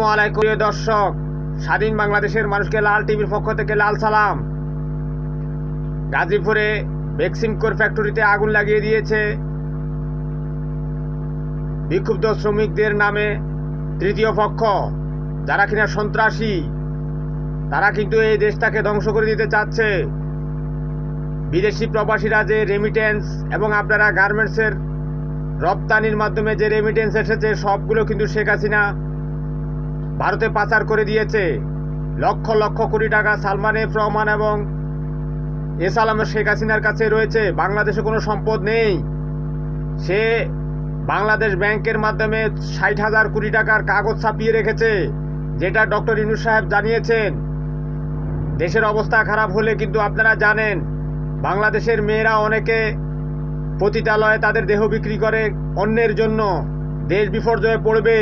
আসসালামু আলাইকুম প্রিয় দর্শক, স্বাধীন বাংলাদেশের মানুষকে লাল টিভির পক্ষ থেকে লাল সালাম। গাজীপুরে বেক্সিমকোর ফ্যাক্টরিতে আগুন লাগিয়ে দিয়েছে বিক্ষুব্ধ শ্রমিকদের নামে তৃতীয় পক্ষ, যারা কিনা সন্ত্রাসী। তারা কিন্তু এই দেশটাকে ধ্বংস করে দিতে চাচ্ছে। বিদেশি প্রবাসীরা যে রেমিটেন্স এবং আপনারা গার্মেন্টসের রপ্তানির মাধ্যমে যে রেমিটেন্স এসেছে, সবগুলো কিন্তু শেখ হাসিনা ভারতে পাচার করে দিয়েছে। লক্ষ লক্ষ কোটি টাকা সালমান এফ রহমান এবং এসালামের শেখ হাসিনার কাছে রয়েছে। বাংলাদেশে কোনো সম্পদ নেই। সে বাংলাদেশ ব্যাংকের মাধ্যমে 60,000 কোটি টাকার কাগজ ছাপিয়ে রেখেছে, যেটা ডক্টর ইউনূস সাহেব জানিয়েছেন। দেশের অবস্থা খারাপ হলে কিন্তু আপনারা জানেন, বাংলাদেশের মেয়েরা অনেকে পতিতালয়ে তাদের দেহ বিক্রি করে অন্যের জন্য। দেশ বিপর্যয়ে পড়বে।